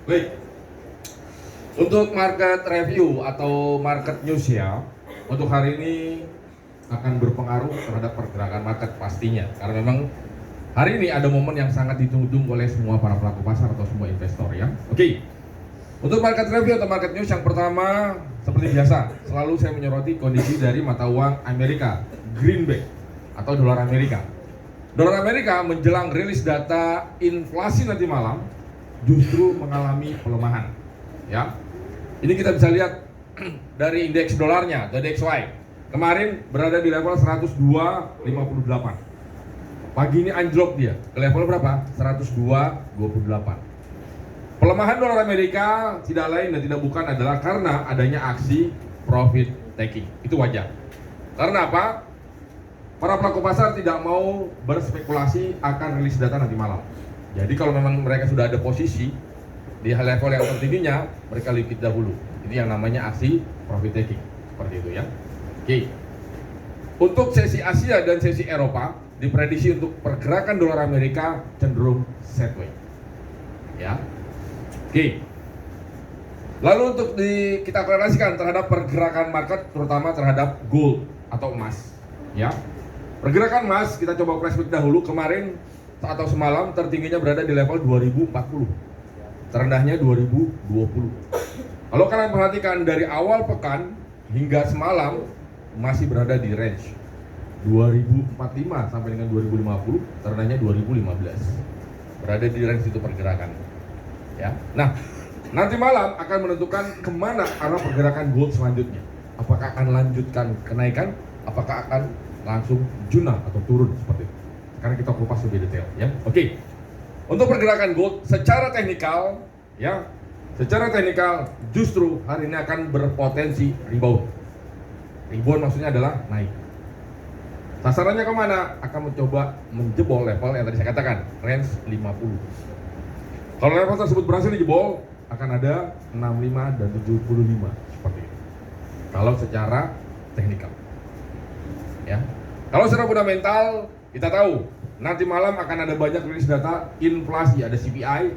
Baik, untuk market review atau market news ya, untuk hari ini akan berpengaruh terhadap pergerakan market pastinya. Karena memang hari ini ada momen yang sangat ditunggu-tunggu oleh semua para pelaku pasar atau semua investor ya. Oke, untuk market review atau market news yang pertama, seperti biasa, selalu saya menyoroti kondisi dari mata uang Amerika, greenback atau dolar Amerika. Dolar Amerika menjelang rilis data inflasi nanti malam justru mengalami pelemahan. Ya, ini kita bisa lihat dari indeks dolarnya, atau DXY. Kemarin berada di level 102.58. Pagi ini anjlok dia ke level berapa? 102.28. Pelemahan dolar Amerika tidak lain dan tidak bukan adalah karena adanya aksi profit taking. Itu wajar. Karena apa? Para pelaku pasar tidak mau berspekulasi akan rilis data nanti malam. Jadi kalau memang mereka sudah ada posisi di level yang tertingginya, mereka liquid dahulu. Ini yang namanya aksi profit taking. Seperti itu ya. Oke. Untuk sesi Asia dan sesi Eropa, diprediksi untuk pergerakan dolar Amerika cenderung sideways. Ya. Oke. Lalu untuk kita korelasikan terhadap pergerakan market, terutama terhadap gold atau emas. Ya. Pergerakan emas kita coba flashback dahulu. Kemarin atau semalam tertingginya berada di level 2040, terendahnya 2020. Kalau kalian perhatikan dari awal pekan hingga semalam masih berada di range 2045 sampai dengan 2050, terendahnya 2015. Berada di range itu pergerakan. Ya. Nah, nanti malam akan menentukan kemana arah pergerakan gold selanjutnya. Apakah akan lanjutkan kenaikan? Apakah akan langsung junah atau turun seperti itu? Sekarang kita kupas lebih detail ya. Oke. Untuk pergerakan gold secara teknikal ya, secara teknikal justru hari ini akan berpotensi rebound. Rebound maksudnya adalah naik. Sasarannya kemana? Akan mencoba menjebol level yang tadi saya katakan, range 50. Kalau level tersebut berhasil dijebol, akan ada 65 dan 75 seperti itu. Kalau secara teknikal. Ya. Kalau secara fundamental kita tahu nanti malam akan ada banyak rilis data inflasi, ada CPI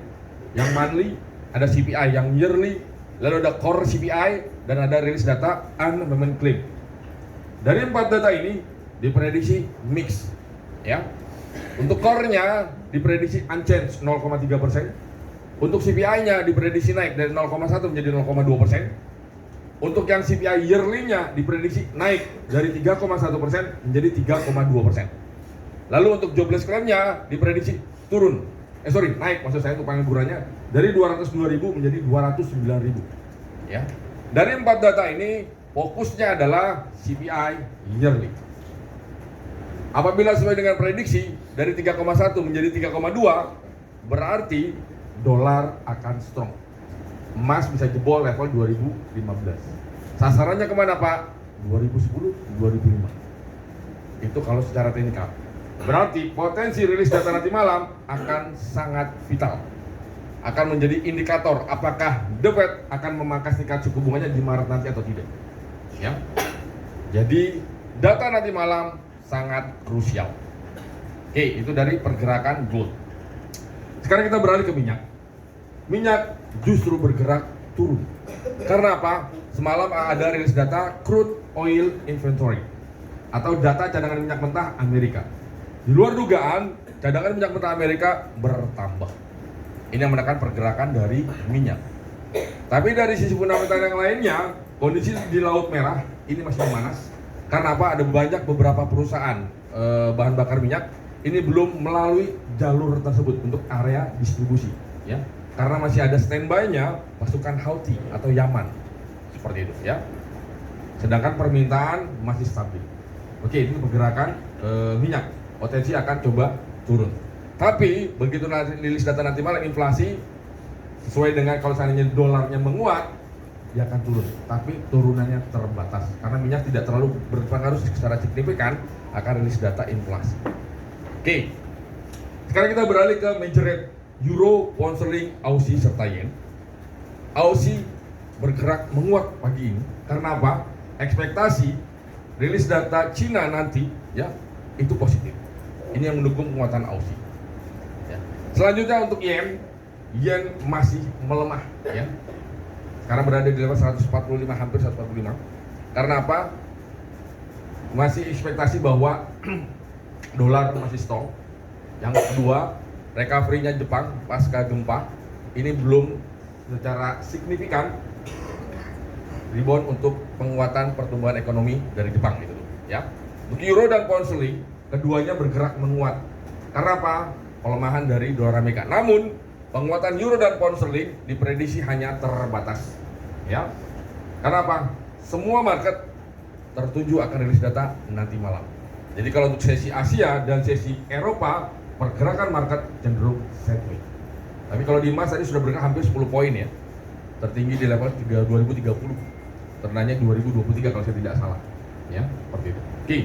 yang monthly, ada CPI yang yearly, lalu ada core CPI dan ada rilis data unemployment claim. Dari 4 data ini diprediksi mix, ya. Untuk core-nya diprediksi unchanged 0,3%. Untuk CPI-nya diprediksi naik dari 0,1 menjadi 0,2%. Untuk yang CPI yearly-nya diprediksi naik dari 3,1% menjadi 3,2%. Lalu untuk jobless claim-nya diprediksi turun. Naik maksud saya untuk penganggurannya dari 202.000 menjadi 209.000. Ya. Dari 4 data ini fokusnya adalah CPI yearly. Apabila sesuai dengan prediksi dari 3,1 menjadi 3,2, berarti dolar akan strong. Emas bisa jebol level 2015. Sasarannya kemana Pak? 2010, 2005. Itu kalau secara teknikal. Berarti potensi rilis data nanti malam akan sangat vital. Akan menjadi indikator apakah The Fed akan memangkas tingkat suku bunganya di Maret nanti atau tidak. Ya. Jadi data nanti malam sangat krusial. Oke, itu dari pergerakan gold. Sekarang kita beralih ke minyak. Minyak justru bergerak turun. Karena apa? Semalam ada rilis data crude oil inventory atau data cadangan minyak mentah Amerika. Di luar dugaan, cadangan minyak mentah Amerika bertambah. Ini yang menekan pergerakan dari minyak. Tapi dari sisi fundamental yang lainnya, kondisi di Laut Merah ini masih memanas. Karena apa? Ada banyak beberapa perusahaan bahan bakar minyak ini belum melalui jalur tersebut untuk area distribusi, ya. Karena masih ada standby-nya pasukan Houthi atau Yaman. Seperti itu ya. Sedangkan permintaan masih stabil. Oke, ini pergerakan minyak. Potensi akan coba turun. Tapi begitu rilis data nanti malam inflasi sesuai dengan kalau seandainya dolarnya menguat, dia akan turun. Tapi turunannya terbatas karena minyak tidak terlalu berpengaruh secara signifikan akan rilis data inflasi. Oke. Sekarang kita beralih ke major rate Euro, Pound Sterling, Aussie serta Yen. Aussie bergerak menguat pagi ini karena apa? Ekspektasi rilis data Cina nanti ya itu positif. Ini yang mendukung penguatan Aussie. Ya. Selanjutnya untuk Yen, yen masih melemah ya. Sekarang berada di level 145, hampir 145. Karena apa? Masih ekspektasi bahwa dolar masih strong. Yang kedua, recovery-nya Jepang pasca gempa ini belum secara signifikan rebound untuk penguatan pertumbuhan ekonomi dari Jepang gitu ya. Untuk euro dan pound sterling keduanya bergerak menguat. Karena apa? Pelemahan dari dolar Amerika. Namun penguatan euro dan pound sterling diprediksi hanya terbatas ya. Karena apa? Semua market tertuju akan rilis data nanti malam. Jadi kalau untuk sesi Asia dan sesi Eropa, pergerakan market cenderung sideways. Tapi kalau di emas tadi sudah bergerak hampir 10 poin ya. Tertinggi di level 2030. Ternanya 2023 kalau saya tidak salah. Ya, seperti itu. Oke.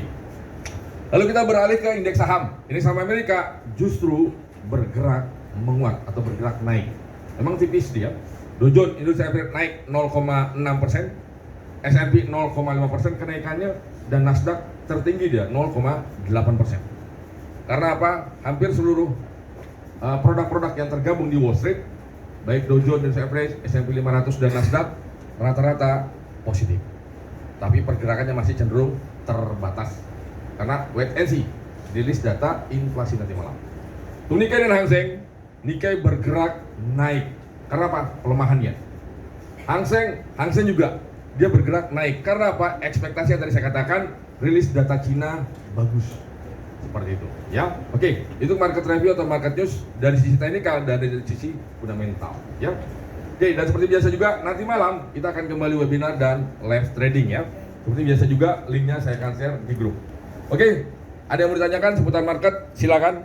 Lalu kita beralih ke indeks saham. Indeks saham Amerika justru bergerak menguat atau bergerak naik. Memang tipis dia. Dow Jones Industrial Average naik 0,6%, S&P 0,5% kenaikannya, dan Nasdaq tertinggi dia 0,8%. Karena apa? Hampir seluruh produk-produk yang tergabung di Wall Street, baik Dow Jones Industrial Average, S&P 500 dan Nasdaq rata-rata positif. Tapi pergerakannya masih cenderung terbatas. Karena wait and see, rilis data inflasi nanti malam. Untuk Nikkei dan Hang Seng, Nikkei bergerak naik. Karena apa? Pelemahannya. Hang Seng juga dia bergerak naik. Karena apa? Ekspektasi yang tadi saya katakan, rilis data Cina bagus. Seperti itu. Ya, oke. Itu market review atau market news dari sisi teknikal dan dari sisi fundamental. Ya. Oke, dan seperti biasa juga nanti malam kita akan kembali webinar dan live trading ya. Seperti biasa juga linknya saya akan share di grup. Oke, ada yang mau ditanyakan seputar market? Silakan.